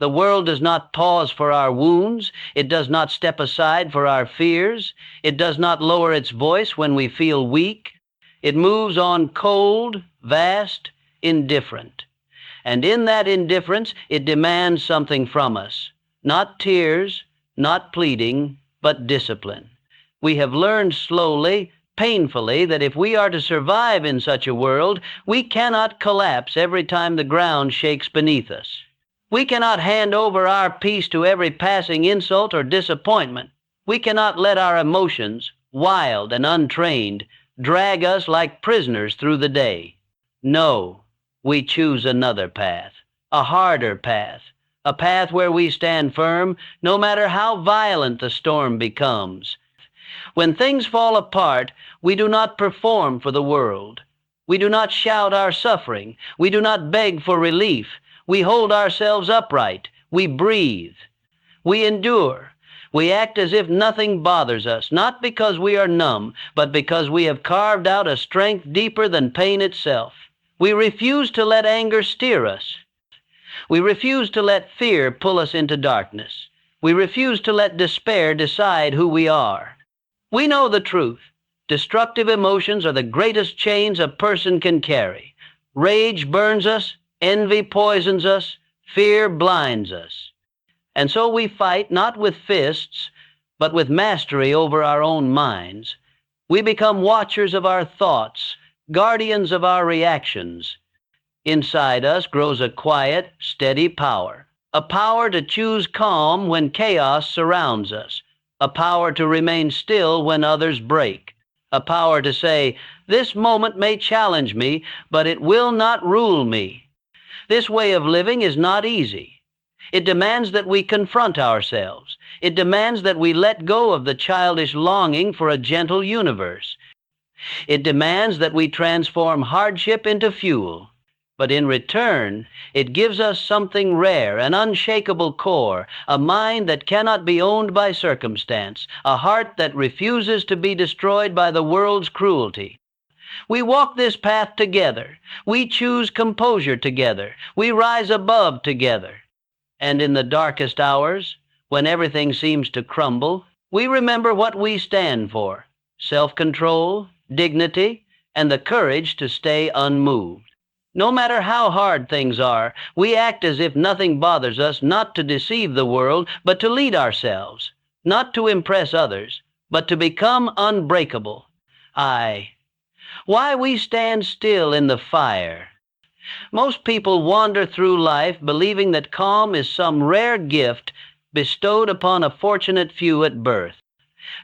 The world does not pause for our wounds. It does not step aside for our fears. It does not lower its voice when we feel weak. It moves on cold, vast, indifferent. And in that indifference, it demands something from us. Not tears, not pleading, but discipline. We have learned slowly, painfully, that if we are to survive in such a world, we cannot collapse every time the ground shakes beneath us. We cannot hand over our peace to every passing insult or disappointment. We cannot let our emotions, wild and untrained, drag us like prisoners through the day. No, we choose another path, a harder path, a path where we stand firm no matter how violent the storm becomes. When things fall apart, we do not perform for the world. We do not shout our suffering. We do not beg for relief. We hold ourselves upright. We breathe. We endure. We act as if nothing bothers us, not because we are numb, but because we have carved out a strength deeper than pain itself. We refuse to let anger steer us. We refuse to let fear pull us into darkness. We refuse to let despair decide who we are. We know the truth. Destructive emotions are the greatest chains a person can carry. Rage burns us. Envy poisons us, fear blinds us. And so we fight not with fists, but with mastery over our own minds. We become watchers of our thoughts, guardians of our reactions. Inside us grows a quiet, steady power, a power to choose calm when chaos surrounds us, a power to remain still when others break, a power to say, "This moment may challenge me, but it will not rule me." This way of living is not easy. It demands that we confront ourselves. It demands that we let go of the childish longing for a gentle universe. It demands that we transform hardship into fuel. But in return, it gives us something rare, an unshakable core, a mind that cannot be owned by circumstance, a heart that refuses to be destroyed by the world's cruelty. We walk this path together. We choose composure together. We rise above together. And in the darkest hours, when everything seems to crumble, we remember what we stand for: self-control, dignity, and the courage to stay unmoved. No matter how hard things are, we act as if nothing bothers us, not to deceive the world, but to lead ourselves, not to impress others, but to become unbreakable. Why we stand still in the fire. Most people wander through life believing that calm is some rare gift bestowed upon a fortunate few at birth.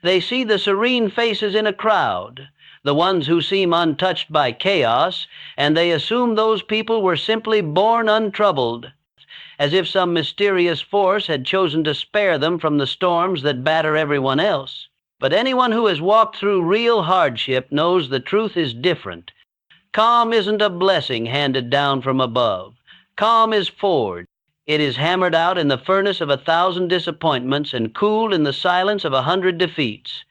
They see the serene faces in a crowd, the ones who seem untouched by chaos, and they assume those people were simply born untroubled, as if some mysterious force had chosen to spare them from the storms that batter everyone else. But anyone who has walked through real hardship knows the truth is different. Calm isn't a blessing handed down from above. Calm is forged. It is hammered out in the furnace of 1,000 disappointments and cooled in the silence of 100 defeats.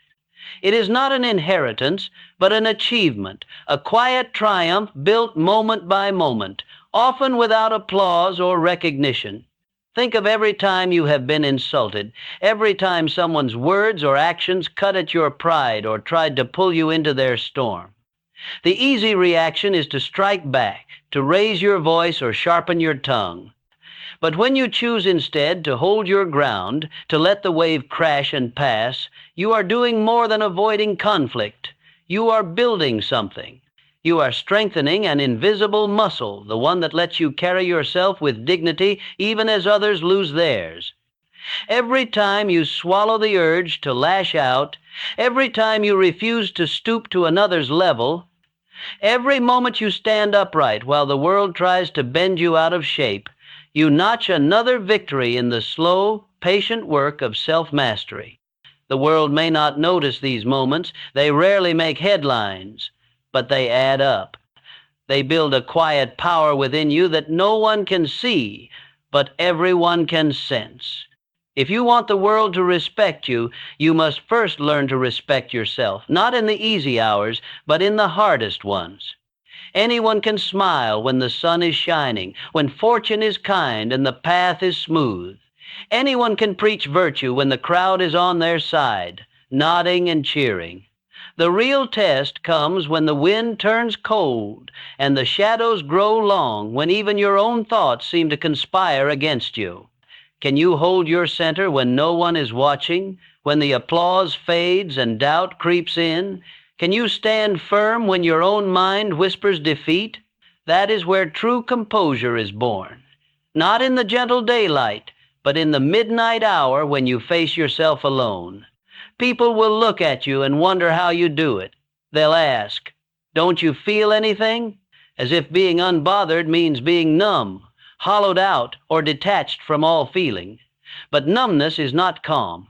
It is not an inheritance, but an achievement, a quiet triumph built moment by moment, often without applause or recognition. Think of every time you have been insulted, every time someone's words or actions cut at your pride or tried to pull you into their storm. The easy reaction is to strike back, to raise your voice or sharpen your tongue. But when you choose instead to hold your ground, to let the wave crash and pass, you are doing more than avoiding conflict. You are building something. You are strengthening an invisible muscle, the one that lets you carry yourself with dignity even as others lose theirs. Every time you swallow the urge to lash out, every time you refuse to stoop to another's level, every moment you stand upright while the world tries to bend you out of shape, you notch another victory in the slow, patient work of self-mastery. The world may not notice these moments. They rarely make headlines, but they add up. They build a quiet power within you that no one can see, but everyone can sense. If you want the world to respect you, you must first learn to respect yourself, not in the easy hours, but in the hardest ones. Anyone can smile when the sun is shining, when fortune is kind and the path is smooth. Anyone can preach virtue when the crowd is on their side, nodding and cheering. The real test comes when the wind turns cold and the shadows grow long, when even your own thoughts seem to conspire against you. Can you hold your center when no one is watching, when the applause fades and doubt creeps in? Can you stand firm when your own mind whispers defeat? That is where true composure is born. Not in the gentle daylight, but in the midnight hour when you face yourself alone. People will look at you and wonder how you do it. They'll ask, "Don't you feel anything?" As if being unbothered means being numb, hollowed out, or detached from all feeling. But numbness is not calm.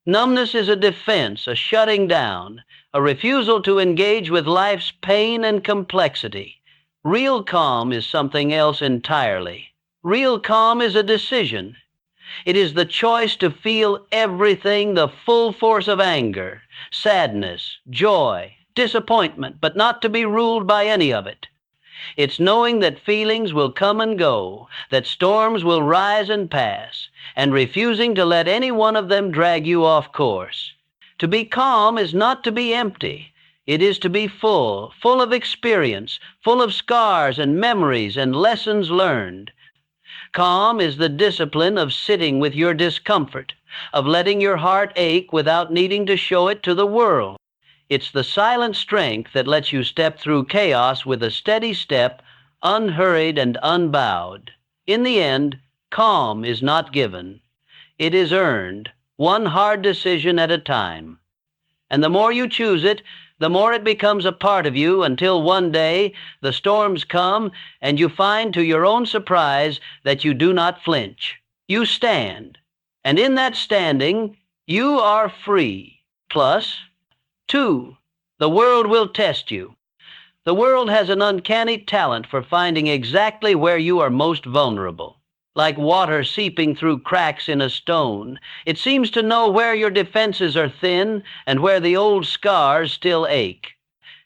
Numbness is a defense, a shutting down, a refusal to engage with life's pain and complexity. Real calm is something else entirely. Real calm is a decision. It is the choice to feel everything, the full force of anger, sadness, joy, disappointment, but not to be ruled by any of it. It's knowing that feelings will come and go, that storms will rise and pass, and refusing to let any one of them drag you off course. To be calm is not to be empty. It is to be full, full of experience, full of scars and memories and lessons learned. Calm is the discipline of sitting with your discomfort, of letting your heart ache without needing to show it to the world. It's the silent strength that lets you step through chaos with a steady step, unhurried and unbowed. In the end, calm is not given. It is earned, one hard decision at a time. And the more you choose it, the more it becomes a part of you, until one day the storms come and you find to your own surprise that you do not flinch. You stand. And in that standing, you are free. Plus, 2, the world will test you. The world has an uncanny talent for finding exactly where you are most vulnerable. Like water seeping through cracks in a stone, it seems to know where your defenses are thin and where the old scars still ache.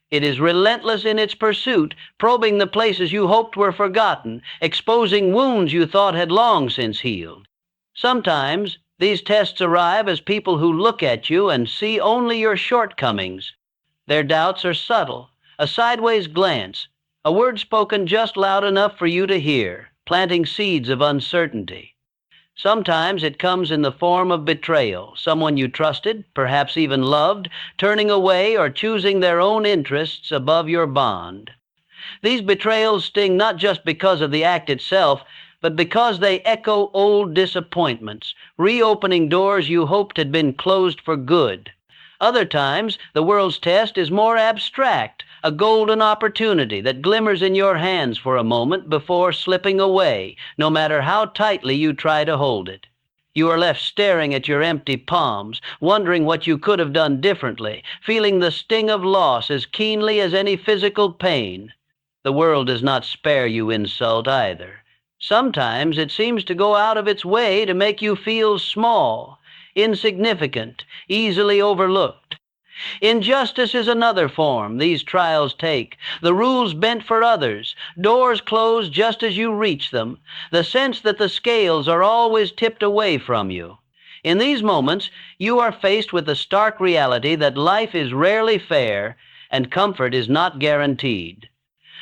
It is relentless in its pursuit, probing the places you hoped were forgotten, exposing wounds you thought had long since healed. Sometimes these tests arrive as people who look at you and see only your shortcomings. Their doubts are subtle, a sideways glance, a word spoken just loud enough for you to hear, planting seeds of uncertainty. Sometimes it comes in the form of betrayal, someone you trusted, perhaps even loved, turning away or choosing their own interests above your bond. These betrayals sting not just because of the act itself, but because they echo old disappointments, reopening doors you hoped had been closed for good. Other times, the world's test is more abstract, a golden opportunity that glimmers in your hands for a moment before slipping away, no matter how tightly you try to hold it. You are left staring at your empty palms, wondering what you could have done differently, feeling the sting of loss as keenly as any physical pain. The world does not spare you insult either. Sometimes it seems to go out of its way to make you feel small, insignificant, easily overlooked. Injustice is another form these trials take, the rules bent for others, doors closed just as you reach them, the sense that the scales are always tipped away from you. In these moments, you are faced with the stark reality that life is rarely fair and comfort is not guaranteed.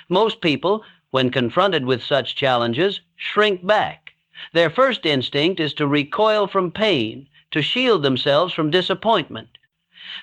Most people, when confronted with such challenges, shrink back. Their first instinct is to recoil from pain, to shield themselves from disappointment.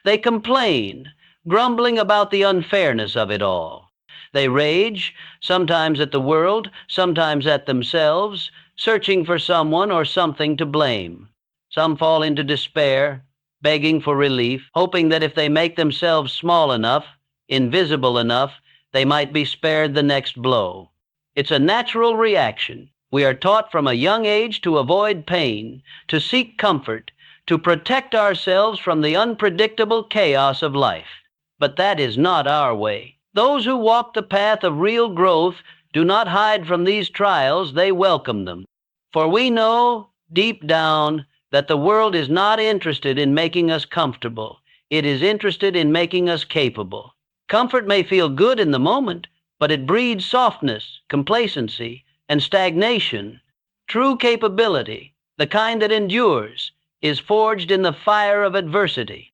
They complain, grumbling about the unfairness of it all. They rage, sometimes at the world, sometimes at themselves, searching for someone or something to blame. Some fall into despair, begging for relief, hoping that if they make themselves small enough, invisible enough, they might be spared the next blow. It's a natural reaction. We are taught from a young age to avoid pain, to seek comfort, to protect ourselves from the unpredictable chaos of life. But that is not our way. Those who walk the path of real growth do not hide from these trials, they welcome them. For we know, deep down, that the world is not interested in making us comfortable. It is interested in making us capable. Comfort may feel good in the moment, but it breeds softness, complacency, and stagnation. True capability, the kind that endures, is forged in the fire of adversity.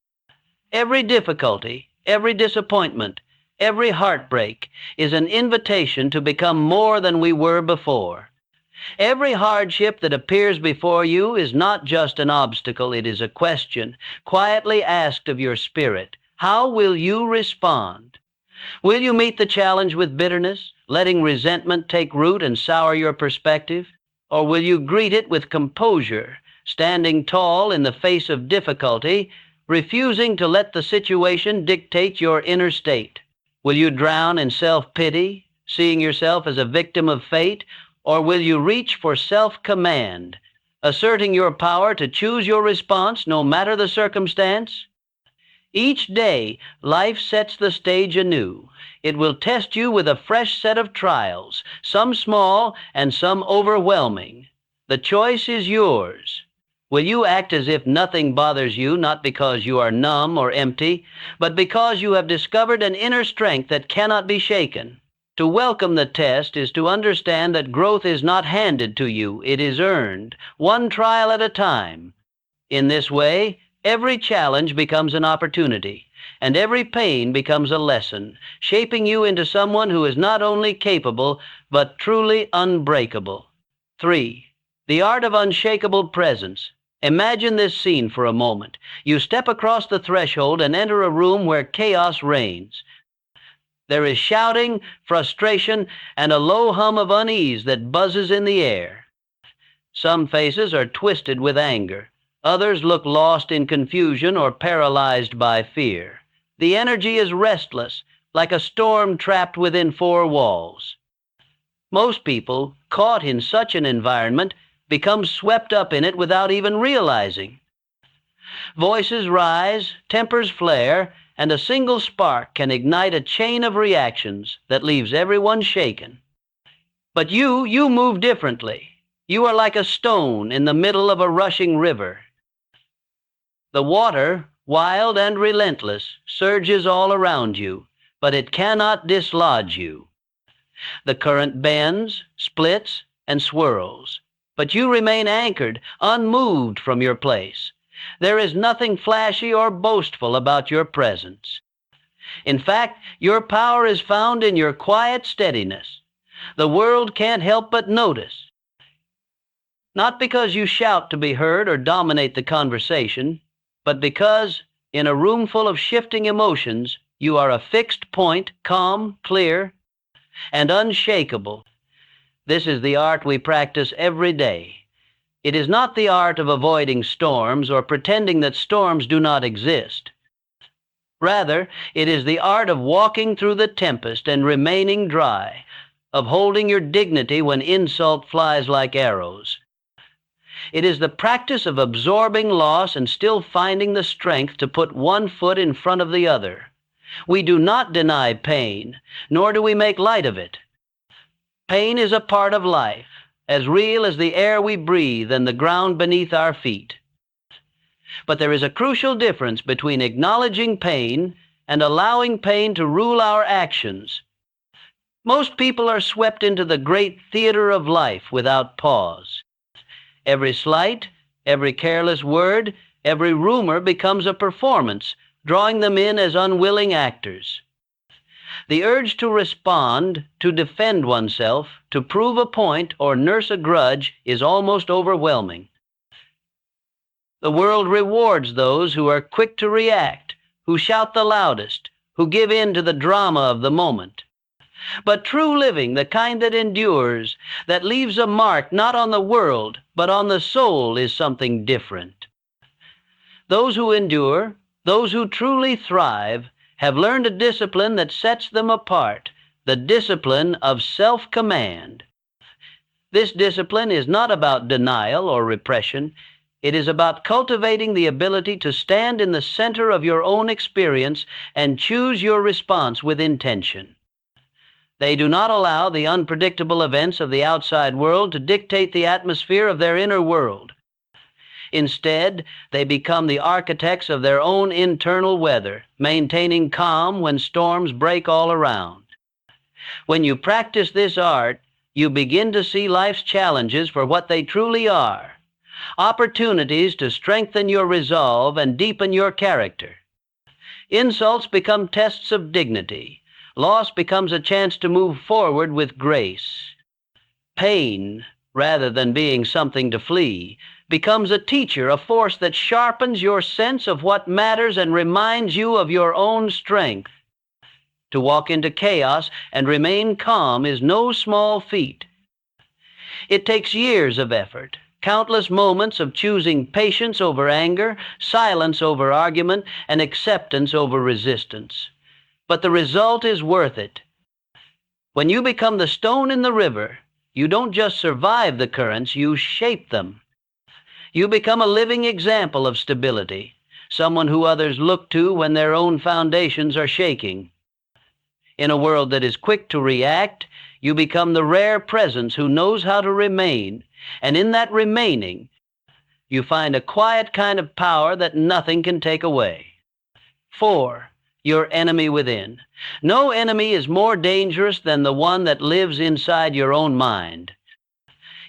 Every difficulty, every disappointment, every heartbreak is an invitation to become more than we were before. Every hardship that appears before you is not just an obstacle, it is a question, quietly asked of your spirit. How will you respond? Will you meet the challenge with bitterness, letting resentment take root and sour your perspective? Or will you greet it with composure, standing tall in the face of difficulty, refusing to let the situation dictate your inner state? Will you drown in self-pity, seeing yourself as a victim of fate? Or will you reach for self-command, asserting your power to choose your response no matter the circumstance? Each day, life sets the stage anew. It will test you with a fresh set of trials, some small and some overwhelming. The choice is yours. Will you act as if nothing bothers you, not because you are numb or empty, but because you have discovered an inner strength that cannot be shaken? To welcome the test is to understand that growth is not handed to you, it is earned, one trial at a time. In this way, every challenge becomes an opportunity, and every pain becomes a lesson, shaping you into someone who is not only capable, but truly unbreakable. 3. The art of unshakable presence. Imagine this scene for a moment. You step across the threshold and enter a room where chaos reigns. There is shouting, frustration, and a low hum of unease that buzzes in the air. Some faces are twisted with anger. Others look lost in confusion or paralyzed by fear. The energy is restless, like a storm trapped within four walls. Most people, caught in such an environment, become swept up in it without even realizing. Voices rise, tempers flare, and a single spark can ignite a chain of reactions that leaves everyone shaken. But you move differently. You are like a stone in the middle of a rushing river. The water, wild and relentless, surges all around you, but it cannot dislodge you. The current bends, splits, and swirls, but you remain anchored, unmoved from your place. There is nothing flashy or boastful about your presence. In fact, your power is found in your quiet steadiness. The world can't help but notice. Not because you shout to be heard or dominate the conversation, but because, in a room full of shifting emotions, you are a fixed point, calm, clear, and unshakable. This is the art we practice every day. It is not the art of avoiding storms or pretending that storms do not exist. Rather, it is the art of walking through the tempest and remaining dry, of holding your dignity when insult flies like arrows. It is the practice of absorbing loss and still finding the strength to put one foot in front of the other. We do not deny pain, nor do we make light of it. Pain is a part of life, as real as the air we breathe and the ground beneath our feet. But there is a crucial difference between acknowledging pain and allowing pain to rule our actions. Most people are swept into the great theater of life without pause. Every slight, every careless word, every rumor becomes a performance, drawing them in as unwilling actors. The urge to respond, to defend oneself, to prove a point, or nurse a grudge is almost overwhelming. The world rewards those who are quick to react, who shout the loudest, who give in to the drama of the moment. But true living, the kind that endures, that leaves a mark not on the world, but on the soul, is something different. Those who endure, those who truly thrive, have learned a discipline that sets them apart, the discipline of self-command. This discipline is not about denial or repression. It is about cultivating the ability to stand in the center of your own experience and choose your response with intention. They do not allow the unpredictable events of the outside world to dictate the atmosphere of their inner world. Instead, they become the architects of their own internal weather, maintaining calm when storms break all around. When you practice this art, you begin to see life's challenges for what they truly are: opportunities to strengthen your resolve and deepen your character. Insults become tests of dignity. Loss becomes a chance to move forward with grace. Pain, rather than being something to flee, becomes a teacher, a force that sharpens your sense of what matters and reminds you of your own strength. To walk into chaos and remain calm is no small feat. It takes years of effort, countless moments of choosing patience over anger, silence over argument, and acceptance over resistance. But the result is worth it. When you become the stone in the river, you don't just survive the currents, you shape them. You become a living example of stability, someone who others look to when their own foundations are shaking. In a world that is quick to react, you become the rare presence who knows how to remain, and in that remaining, you find a quiet kind of power that nothing can take away. 4. Your enemy within. No enemy is more dangerous than the one that lives inside your own mind.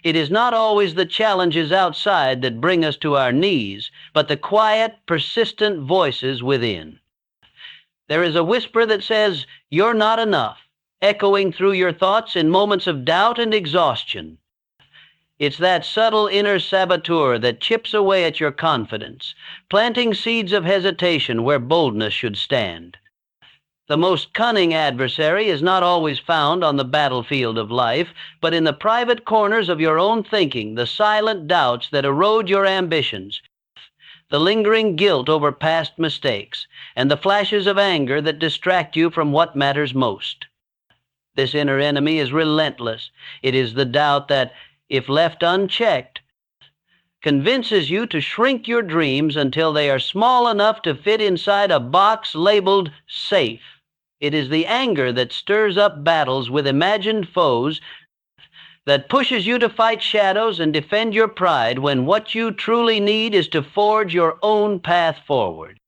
It is not always the challenges outside that bring us to our knees, but the quiet, persistent voices within. There is a whisper that says, "You're not enough," echoing through your thoughts in moments of doubt and exhaustion. It's that subtle inner saboteur that chips away at your confidence, planting seeds of hesitation where boldness should stand. The most cunning adversary is not always found on the battlefield of life, but in the private corners of your own thinking, the silent doubts that erode your ambitions, the lingering guilt over past mistakes, and the flashes of anger that distract you from what matters most. This inner enemy is relentless. It is the doubt that, if left unchecked, convinces you to shrink your dreams until they are small enough to fit inside a box labeled safe. It is the anger that stirs up battles with imagined foes, that pushes you to fight shadows and defend your pride when what you truly need is to forge your own path forward.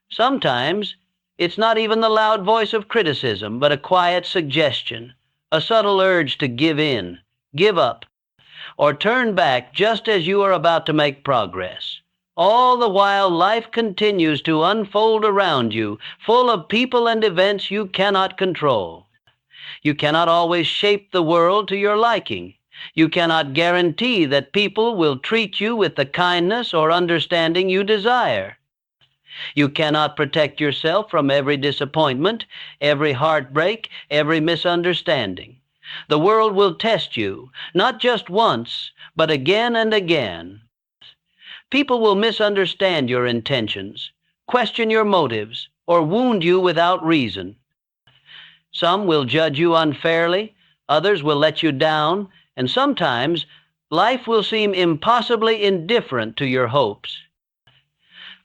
Sometimes it's not even the loud voice of criticism, but a quiet suggestion, a subtle urge to give in, give up, or turn back just as you are about to make progress. All the while, life continues to unfold around you, full of people and events you cannot control. You cannot always shape the world to your liking. You cannot guarantee that people will treat you with the kindness or understanding you desire. You cannot protect yourself from every disappointment, every heartbreak, every misunderstanding. The world will test you, not just once, but again and again. People will misunderstand your intentions, question your motives, or wound you without reason. Some will judge you unfairly, others will let you down, and sometimes life will seem impossibly indifferent to your hopes.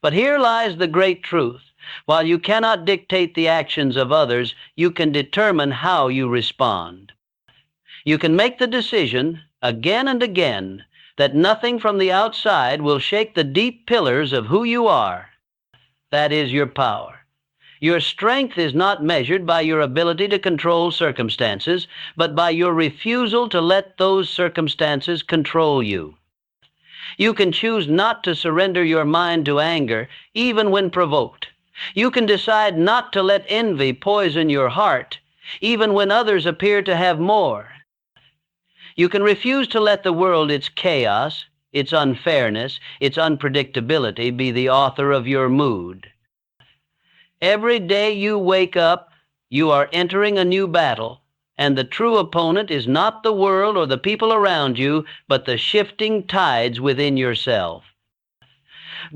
But here lies the great truth. While you cannot dictate the actions of others, you can determine how you respond. You can make the decision, again and again, that nothing from the outside will shake the deep pillars of who you are. That is your power. Your strength is not measured by your ability to control circumstances, but by your refusal to let those circumstances control you. You can choose not to surrender your mind to anger, even when provoked. You can decide not to let envy poison your heart, even when others appear to have more. You can refuse to let the world, its chaos, its unfairness, its unpredictability be the author of your mood. Every day you wake up, you are entering a new battle, and the true opponent is not the world or the people around you, but the shifting tides within yourself.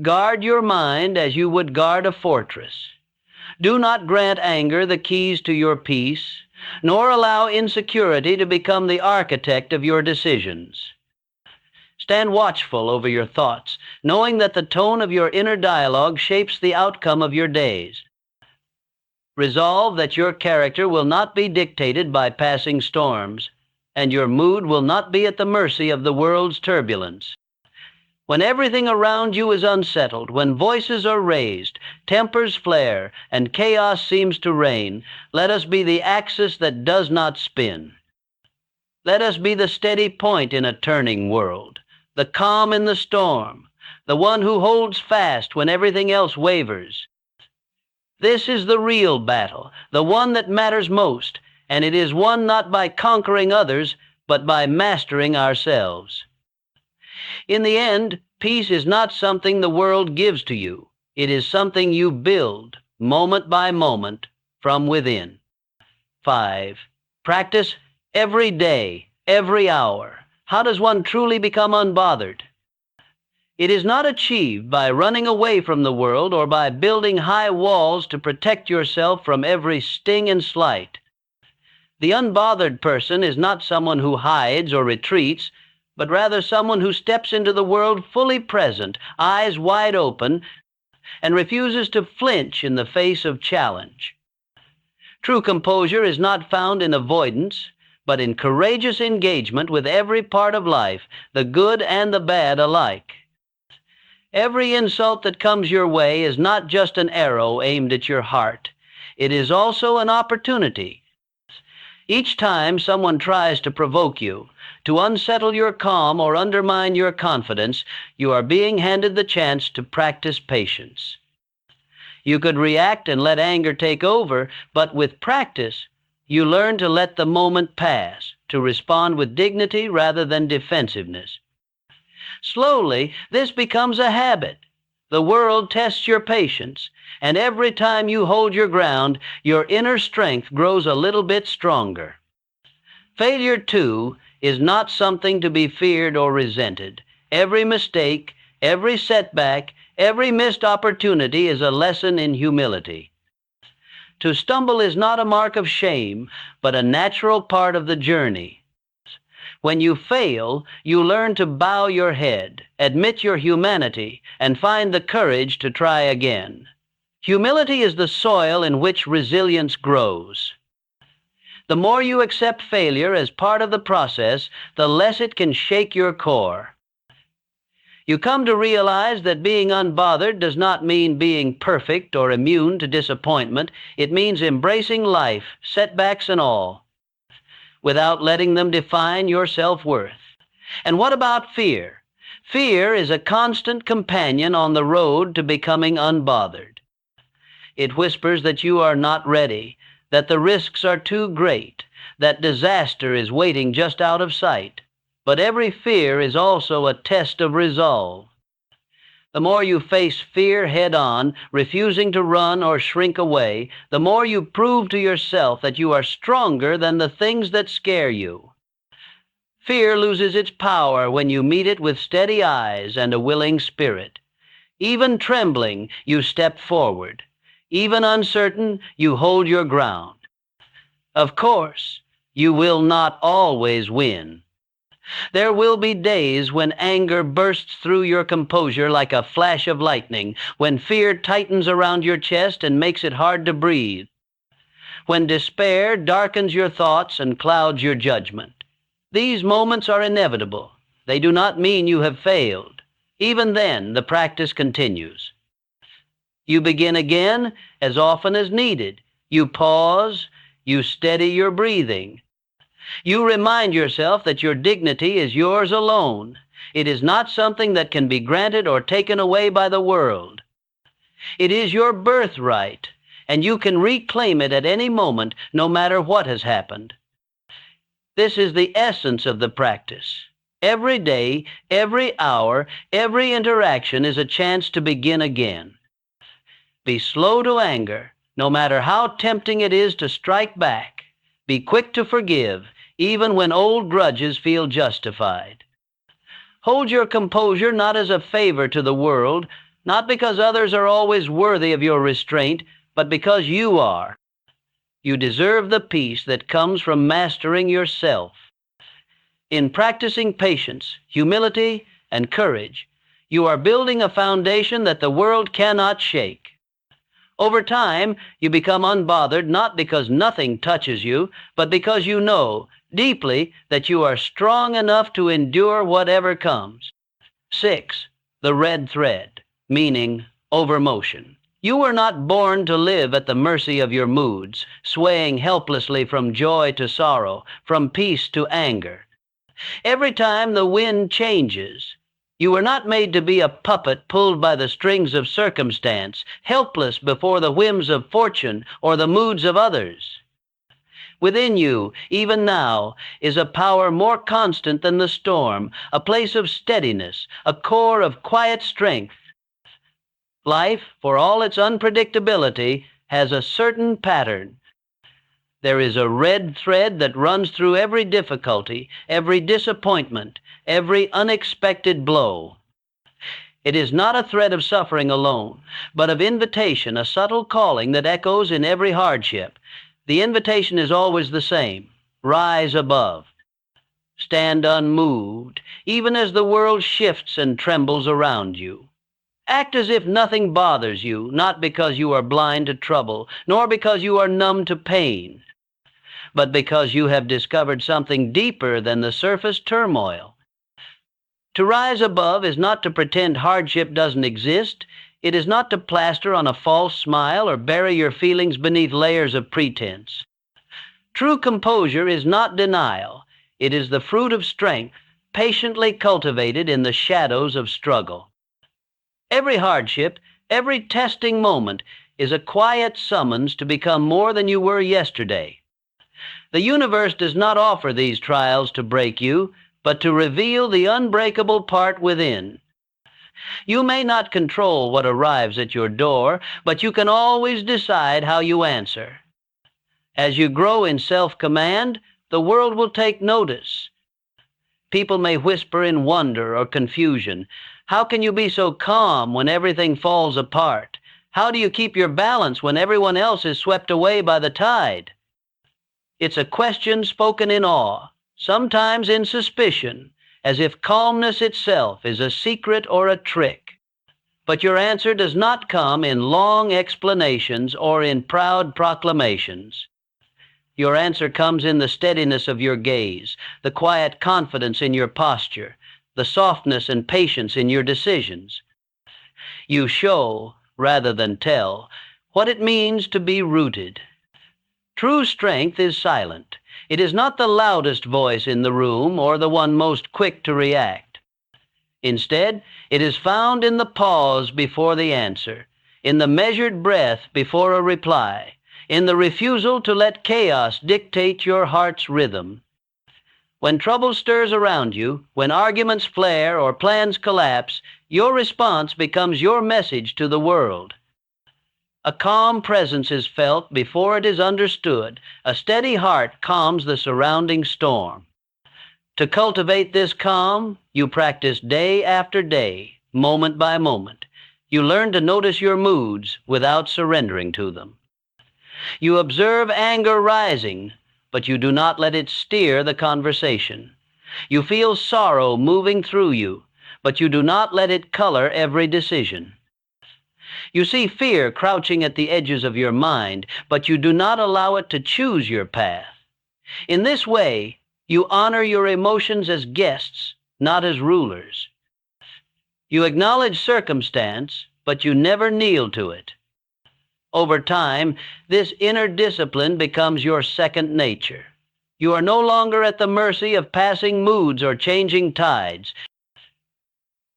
Guard your mind as you would guard a fortress. Do not grant anger the keys to your peace, nor allow insecurity to become the architect of your decisions. Stand watchful over your thoughts, knowing that the tone of your inner dialogue shapes the outcome of your days. Resolve that your character will not be dictated by passing storms, and your mood will not be at the mercy of the world's turbulence. When everything around you is unsettled, when voices are raised, tempers flare, and chaos seems to reign, let us be the axis that does not spin. Let us be the steady point in a turning world, the calm in the storm, the one who holds fast when everything else wavers. This is the real battle, the one that matters most, and it is won not by conquering others, but by mastering ourselves. In the end, peace is not something the world gives to you. It is something you build, moment by moment, from within. 5. Practice every day, every hour. How does one truly become unbothered? It is not achieved by running away from the world or by building high walls to protect yourself from every sting and slight. The unbothered person is not someone who hides or retreats, but rather someone who steps into the world fully present, eyes wide open, and refuses to flinch in the face of challenge. True composure is not found in avoidance, but in courageous engagement with every part of life, the good and the bad alike. Every insult that comes your way is not just an arrow aimed at your heart. It is also an opportunity. Each time someone tries to provoke you, to unsettle your calm or undermine your confidence, you are being handed the chance to practice patience. You could react and let anger take over, but with practice, you learn to let the moment pass, to respond with dignity rather than defensiveness. Slowly, this becomes a habit. The world tests your patience, and every time you hold your ground, your inner strength grows a little bit stronger. Failure, too, is not something to be feared or resented. Every mistake, every setback, every missed opportunity is a lesson in humility. To stumble is not a mark of shame, but a natural part of the journey. When you fail, you learn to bow your head, admit your humanity, and find the courage to try again. Humility is the soil in which resilience grows. The more you accept failure as part of the process, the less it can shake your core. You come to realize that being unbothered does not mean being perfect or immune to disappointment. It means embracing life, setbacks and all, without letting them define your self-worth. And what about fear? Fear is a constant companion on the road to becoming unbothered. It whispers that you are not ready, that the risks are too great, that disaster is waiting just out of sight. But every fear is also a test of resolve. The more you face fear head-on, refusing to run or shrink away, the more you prove to yourself that you are stronger than the things that scare you. Fear loses its power when you meet it with steady eyes and a willing spirit. Even trembling, you step forward. Even uncertain, you hold your ground. Of course, you will not always win. There will be days when anger bursts through your composure like a flash of lightning, when fear tightens around your chest and makes it hard to breathe, when despair darkens your thoughts and clouds your judgment. These moments are inevitable. They do not mean you have failed. Even then, the practice continues. You begin again as often as needed. You pause, you steady your breathing. You remind yourself that your dignity is yours alone. It is not something that can be granted or taken away by the world. It is your birthright, and you can reclaim it at any moment, no matter what has happened. This is the essence of the practice. Every day, every hour, every interaction is a chance to begin again. Be slow to anger, no matter how tempting it is to strike back. Be quick to forgive, even when old grudges feel justified. Hold your composure not as a favor to the world, not because others are always worthy of your restraint, but because you are. You deserve the peace that comes from mastering yourself. In practicing patience, humility, and courage, you are building a foundation that the world cannot shake. Over time, you become unbothered not because nothing touches you, but because you know deeply that you are strong enough to endure whatever comes. 6. the red thread, meaning overmotion. You were not born to live at the mercy of your moods, swaying helplessly from joy to sorrow, from peace to anger. Every time the wind changes, you were not made to be a puppet pulled by the strings of circumstance, helpless before the whims of fortune or the moods of others. Within you, even now, is a power more constant than the storm, a place of steadiness, a core of quiet strength. Life, for all its unpredictability, has a certain pattern. There is a red thread that runs through every difficulty, every disappointment, every unexpected blow. It is not a thread of suffering alone, but of invitation, a subtle calling that echoes in every hardship. The invitation is always the same: rise above. Stand unmoved, even as the world shifts and trembles around you. Act as if nothing bothers you, not because you are blind to trouble, nor because you are numb to pain, but because you have discovered something deeper than the surface turmoil. To rise above is not to pretend hardship doesn't exist. It is not to plaster on a false smile or bury your feelings beneath layers of pretense. True composure is not denial. It is the fruit of strength, patiently cultivated in the shadows of struggle. Every hardship, every testing moment is a quiet summons to become more than you were yesterday. The universe does not offer these trials to break you, but to reveal the unbreakable part within. You may not control what arrives at your door, but you can always decide how you answer. As you grow in self-command, the world will take notice. People may whisper in wonder or confusion. How can you be so calm when everything falls apart? How do you keep your balance when everyone else is swept away by the tide? It's a question spoken in awe, sometimes in suspicion, as if calmness itself is a secret or a trick. But your answer does not come in long explanations or in proud proclamations. Your answer comes in the steadiness of your gaze, the quiet confidence in your posture, the softness and patience in your decisions. You show, rather than tell, what it means to be rooted. True strength is silent. It is not the loudest voice in the room or the one most quick to react. Instead, it is found in the pause before the answer, in the measured breath before a reply, in the refusal to let chaos dictate your heart's rhythm. When trouble stirs around you, when arguments flare or plans collapse, your response becomes your message to the world. A calm presence is felt before it is understood. A steady heart calms the surrounding storm. To cultivate this calm, you practice day after day, moment by moment. You learn to notice your moods without surrendering to them. You observe anger rising, but you do not let it steer the conversation. You feel sorrow moving through you, but you do not let it color every decision. You see fear crouching at the edges of your mind, but you do not allow it to choose your path. In this way, you honor your emotions as guests, not as rulers. You acknowledge circumstance, but you never kneel to it. Over time, this inner discipline becomes your second nature. You are no longer at the mercy of passing moods or changing tides.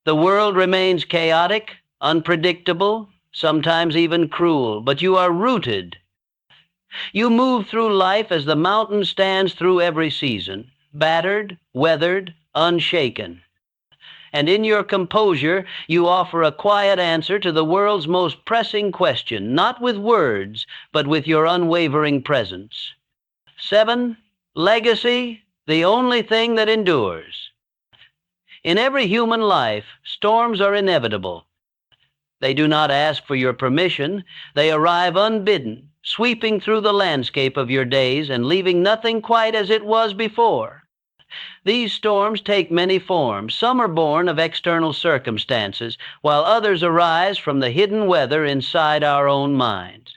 The world remains chaotic, unpredictable, sometimes even cruel, but you are rooted. You move through life as the mountain stands through every season, battered, weathered, unshaken. And in your composure, you offer a quiet answer to the world's most pressing question, not with words, but with your unwavering presence. 7, legacy, the only thing that endures. In every human life, storms are inevitable. They do not ask for your permission. They arrive unbidden, sweeping through the landscape of your days and leaving nothing quite as it was before. These storms take many forms. Some are born of external circumstances, while others arise from the hidden weather inside our own minds.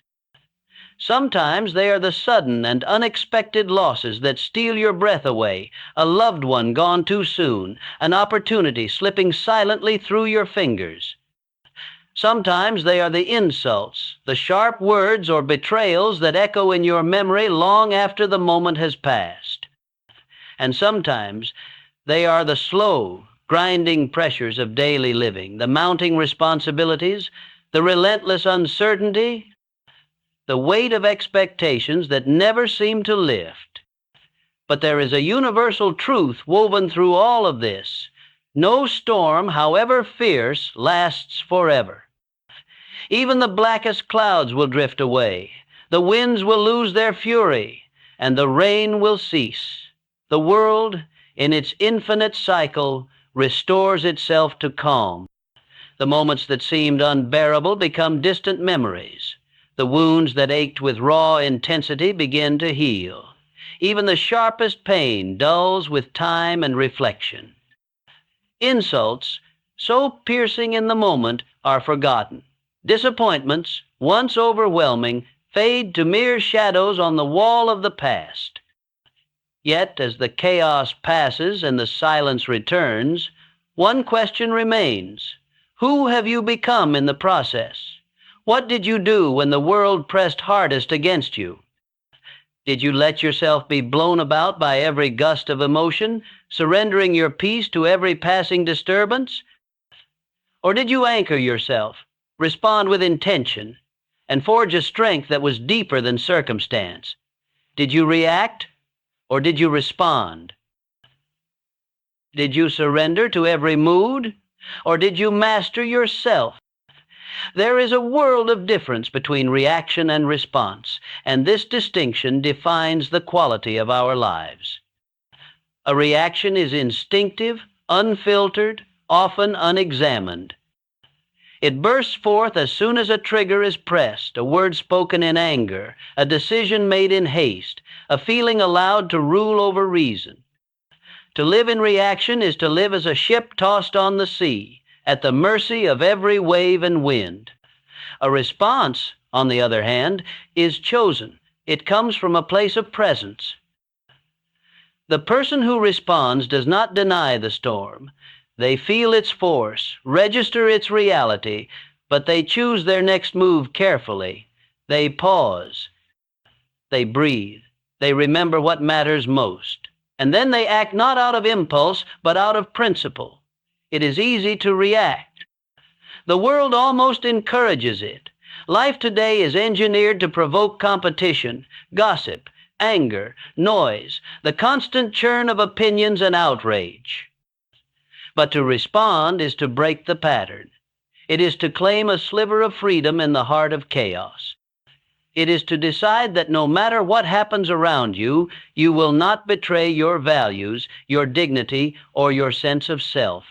Sometimes they are the sudden and unexpected losses that steal your breath away, a loved one gone too soon, an opportunity slipping silently through your fingers. Sometimes they are the insults, the sharp words or betrayals that echo in your memory long after the moment has passed. And sometimes they are the slow, grinding pressures of daily living, the mounting responsibilities, the relentless uncertainty, the weight of expectations that never seem to lift. But there is a universal truth woven through all of this. No storm, however fierce, lasts forever. Even the blackest clouds will drift away. The winds will lose their fury, and the rain will cease. The world, in its infinite cycle, restores itself to calm. The moments that seemed unbearable become distant memories. The wounds that ached with raw intensity begin to heal. Even the sharpest pain dulls with time and reflection. Insults, so piercing in the moment, are forgotten. Disappointments, once overwhelming, fade to mere shadows on the wall of the past. Yet, as the chaos passes and the silence returns, one question remains. Who have you become in the process? What did you do when the world pressed hardest against you? Did you let yourself be blown about by every gust of emotion, surrendering your peace to every passing disturbance? Or did you anchor yourself, respond with intention, and forge a strength that was deeper than circumstance? Did you react, or did you respond? Did you surrender to every mood, or did you master yourself? There is a world of difference between reaction and response, and this distinction defines the quality of our lives. A reaction is instinctive, unfiltered, often unexamined. It bursts forth as soon as a trigger is pressed, a word spoken in anger, a decision made in haste, a feeling allowed to rule over reason. To live in reaction is to live as a ship tossed on the sea, at the mercy of every wave and wind. A response, on the other hand, is chosen. It comes from a place of presence. The person who responds does not deny the storm. They feel its force, register its reality, but they choose their next move carefully. They pause. They breathe. They remember what matters most. And then they act not out of impulse, but out of principle. It is easy to react. The world almost encourages it. Life today is engineered to provoke competition, gossip, anger, noise, the constant churn of opinions and outrage. But to respond is to break the pattern. It is to claim a sliver of freedom in the heart of chaos. It is to decide that no matter what happens around you, you will not betray your values, your dignity, or your sense of self.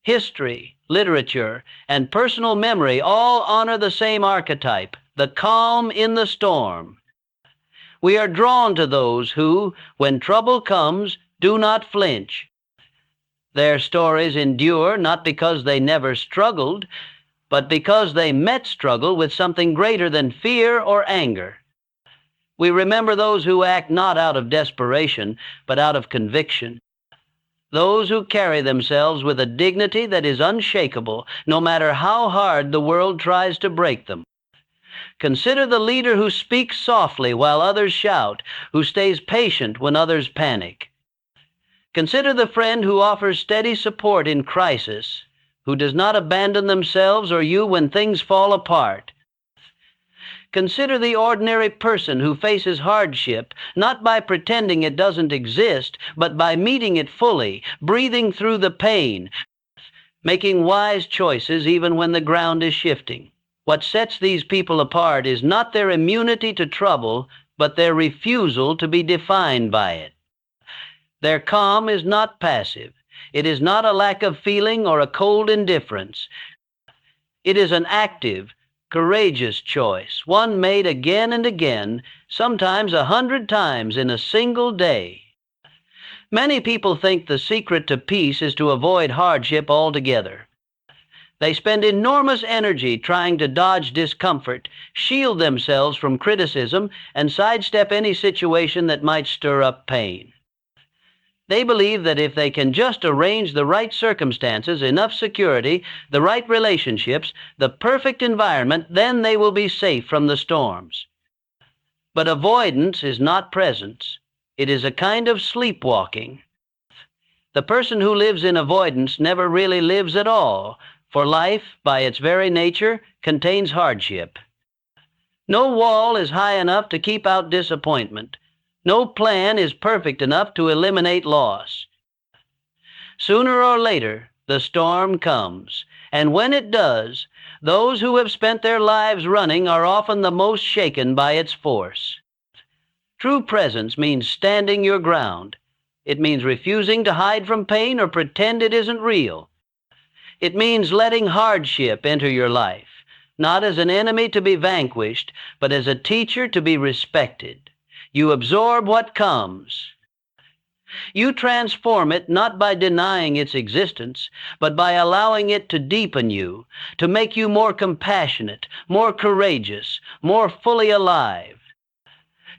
History, literature, and personal memory all honor the same archetype, the calm in the storm. We are drawn to those who, when trouble comes, do not flinch. Their stories endure not because they never struggled, but because they met struggle with something greater than fear or anger. We remember those who act not out of desperation, but out of conviction. Those who carry themselves with a dignity that is unshakable, no matter how hard the world tries to break them. Consider the leader who speaks softly while others shout, who stays patient when others panic. Consider the friend who offers steady support in crisis, who does not abandon themselves or you when things fall apart. Consider the ordinary person who faces hardship, not by pretending it doesn't exist, but by meeting it fully, breathing through the pain, making wise choices even when the ground is shifting. What sets these people apart is not their immunity to trouble, but their refusal to be defined by it. Their calm is not passive. It is not a lack of feeling or a cold indifference. It is an active, courageous choice, one made again and again, sometimes 100 times in a single day. Many people think the secret to peace is to avoid hardship altogether. They spend enormous energy trying to dodge discomfort, shield themselves from criticism, and sidestep any situation that might stir up pain. They believe that if they can just arrange the right circumstances, enough security, the right relationships, the perfect environment, then they will be safe from the storms. But avoidance is not presence. It is a kind of sleepwalking. The person who lives in avoidance never really lives at all, for life, by its very nature, contains hardship. No wall is high enough to keep out disappointment. No plan is perfect enough to eliminate loss. Sooner or later, the storm comes, and when it does, those who have spent their lives running are often the most shaken by its force. True presence means standing your ground. It means refusing to hide from pain or pretend it isn't real. It means letting hardship enter your life, not as an enemy to be vanquished, but as a teacher to be respected. You absorb what comes. You transform it not by denying its existence, but by allowing it to deepen you, to make you more compassionate, more courageous, more fully alive.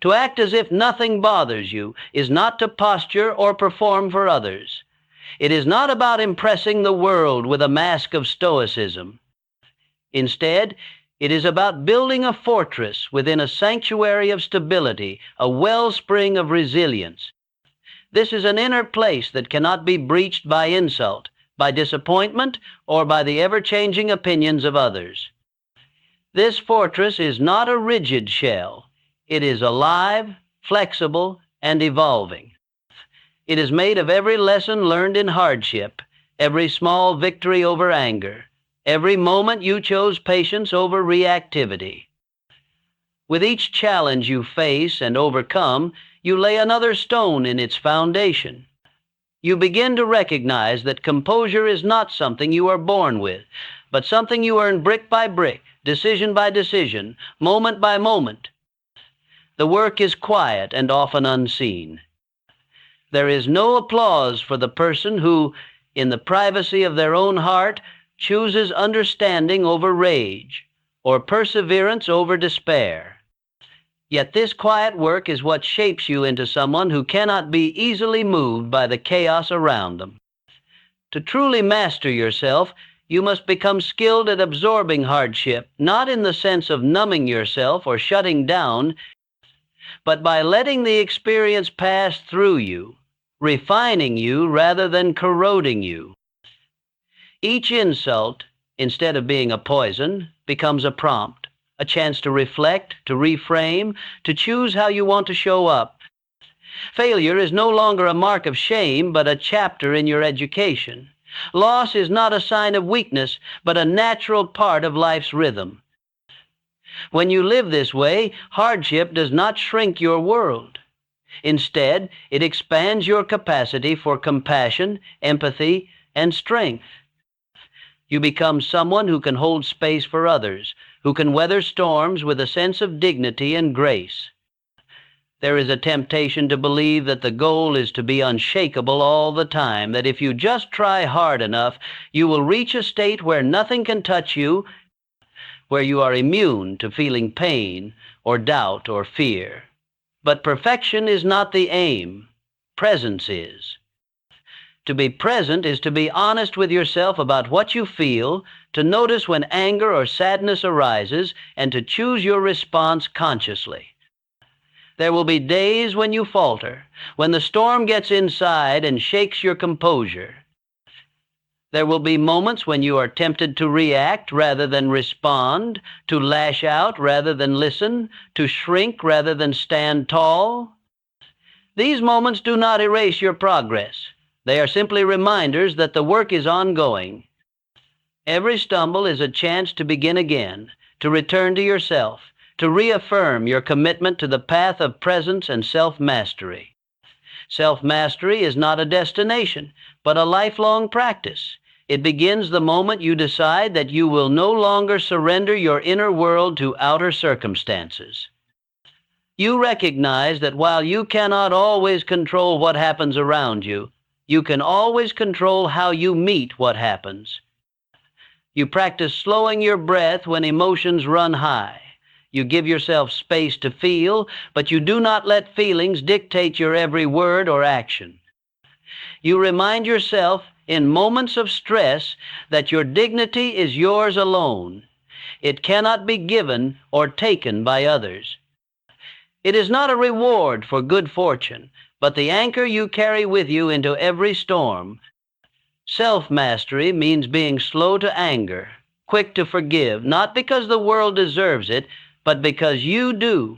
To act as if nothing bothers you is not to posture or perform for others. It is not about impressing the world with a mask of stoicism. Instead, it is about building a fortress within a sanctuary of stability, a wellspring of resilience. This is an inner place that cannot be breached by insult, by disappointment, or by the ever-changing opinions of others. This fortress is not a rigid shell. It is alive, flexible, and evolving. It is made of every lesson learned in hardship, every small victory over anger, every moment you chose patience over reactivity. With each challenge you face and overcome, you lay another stone in its foundation. You begin to recognize that composure is not something you are born with, but something you earn brick by brick, decision by decision, moment by moment. The work is quiet and often unseen. There is no applause for the person who, in the privacy of their own heart, chooses understanding over rage, or perseverance over despair. Yet this quiet work is what shapes you into someone who cannot be easily moved by the chaos around them. To truly master yourself, you must become skilled at absorbing hardship, not in the sense of numbing yourself or shutting down, but by letting the experience pass through you, refining you rather than corroding you. Each insult, instead of being a poison, becomes a prompt, a chance to reflect, to reframe, to choose how you want to show up. Failure is no longer a mark of shame, but a chapter in your education. Loss is not a sign of weakness, but a natural part of life's rhythm. When you live this way, hardship does not shrink your world. Instead, it expands your capacity for compassion, empathy, and strength. You become someone who can hold space for others, who can weather storms with a sense of dignity and grace. There is a temptation to believe that the goal is to be unshakable all the time, that if you just try hard enough, you will reach a state where nothing can touch you, where you are immune to feeling pain or doubt or fear. But perfection is not the aim. Presence is. To be present is to be honest with yourself about what you feel, to notice when anger or sadness arises, and to choose your response consciously. There will be days when you falter, when the storm gets inside and shakes your composure. There will be moments when you are tempted to react rather than respond, to lash out rather than listen, to shrink rather than stand tall. These moments do not erase your progress. They are simply reminders that the work is ongoing. Every stumble is a chance to begin again, to return to yourself, to reaffirm your commitment to the path of presence and self-mastery. Self-mastery is not a destination, but a lifelong practice. It begins the moment you decide that you will no longer surrender your inner world to outer circumstances. You recognize that while you cannot always control what happens around you, you can always control how you meet what happens. You practice slowing your breath when emotions run high. You give yourself space to feel, but you do not let feelings dictate your every word or action. You remind yourself in moments of stress that your dignity is yours alone. It cannot be given or taken by others. It is not a reward for good fortune, but the anchor you carry with you into every storm. Self-mastery means being slow to anger, quick to forgive, not because the world deserves it, but because you do.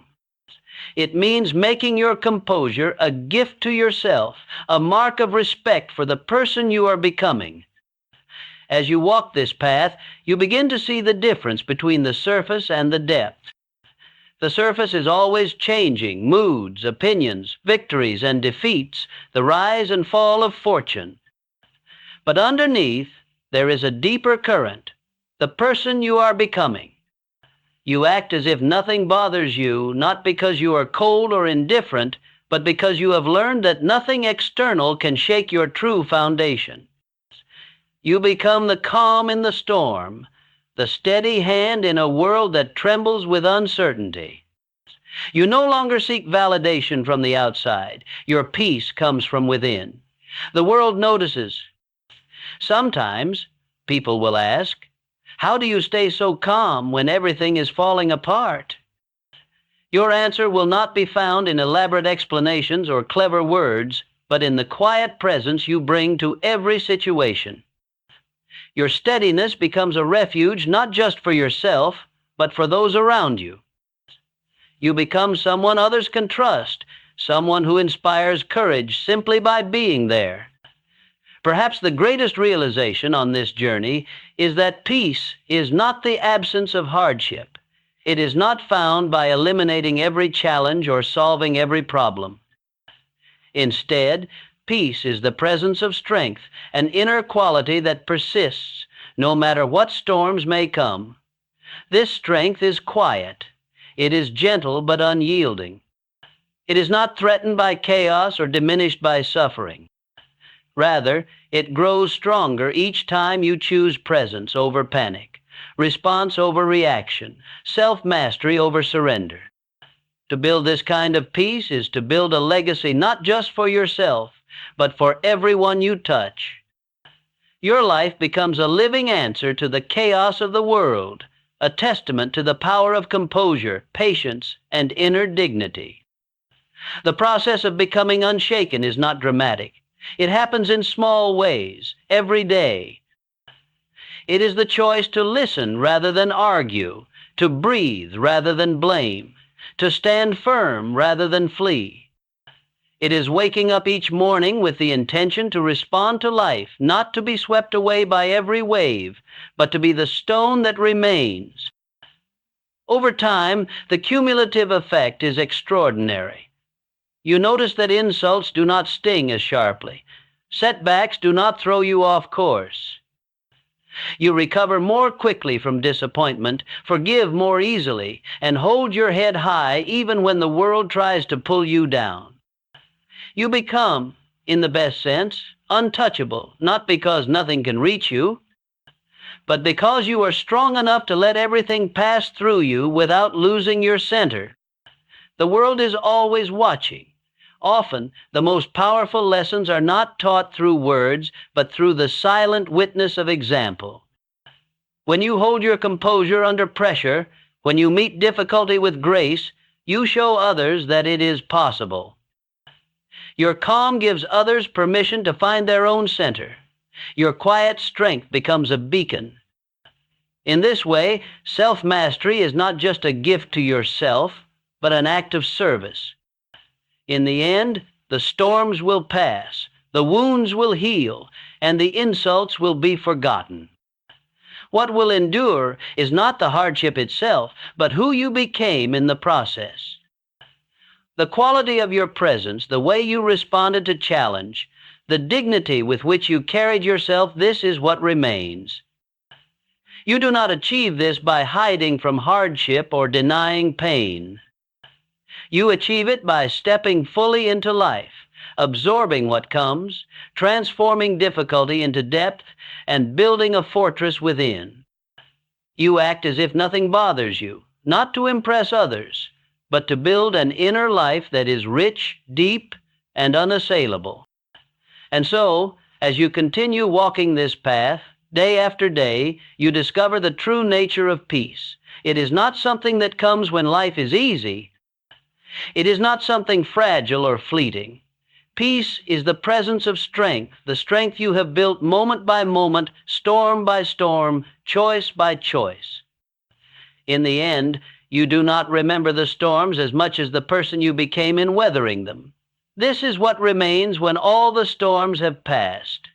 It means making your composure a gift to yourself, a mark of respect for the person you are becoming. As you walk this path, you begin to see the difference between the surface and the depth. The surface is always changing, moods, opinions, victories and defeats, the rise and fall of fortune. But underneath, there is a deeper current, the person you are becoming. You act as if nothing bothers you, not because you are cold or indifferent, but because you have learned that nothing external can shake your true foundation. You become the calm in the storm, the steady hand in a world that trembles with uncertainty. You no longer seek validation from the outside. Your peace comes from within. The world notices. Sometimes people will ask, how do you stay so calm when everything is falling apart? Your answer will not be found in elaborate explanations or clever words, but in the quiet presence you bring to every situation. Your steadiness becomes a refuge not just for yourself, but for those around you. You become someone others can trust, someone who inspires courage simply by being there. Perhaps the greatest realization on this journey is that peace is not the absence of hardship. It is not found by eliminating every challenge or solving every problem. Instead, peace is the presence of strength, an inner quality that persists no matter what storms may come. This strength is quiet. It is gentle but unyielding. It is not threatened by chaos or diminished by suffering. Rather, it grows stronger each time you choose presence over panic, response over reaction, self-mastery over surrender. To build this kind of peace is to build a legacy not just for yourself, but for everyone you touch. Your life becomes a living answer to the chaos of the world, a testament to the power of composure, patience, and inner dignity. The process of becoming unshaken is not dramatic. It happens in small ways, every day. It is the choice to listen rather than argue, to breathe rather than blame, to stand firm rather than flee. It is waking up each morning with the intention to respond to life, not to be swept away by every wave, but to be the stone that remains. Over time, the cumulative effect is extraordinary. You notice that insults do not sting as sharply. Setbacks do not throw you off course. You recover more quickly from disappointment, forgive more easily, and hold your head high even when the world tries to pull you down. You become, in the best sense, untouchable, not because nothing can reach you, but because you are strong enough to let everything pass through you without losing your center. The world is always watching. Often, the most powerful lessons are not taught through words, but through the silent witness of example. When you hold your composure under pressure, when you meet difficulty with grace, you show others that it is possible. Your calm gives others permission to find their own center. Your quiet strength becomes a beacon. In this way, self-mastery is not just a gift to yourself, but an act of service. In the end, the storms will pass, the wounds will heal, and the insults will be forgotten. What will endure is not the hardship itself, but who you became in the process. The quality of your presence, the way you responded to challenge, the dignity with which you carried yourself, this is what remains. You do not achieve this by hiding from hardship or denying pain. You achieve it by stepping fully into life, absorbing what comes, transforming difficulty into depth, and building a fortress within. You act as if nothing bothers you, not to impress others, but to build an inner life that is rich, deep, and unassailable. And so, as you continue walking this path, day after day, you discover the true nature of peace. It is not something that comes when life is easy. It is not something fragile or fleeting. Peace is the presence of strength, the strength you have built moment by moment, storm by storm, choice by choice. In the end, you do not remember the storms as much as the person you became in weathering them. This is what remains when all the storms have passed.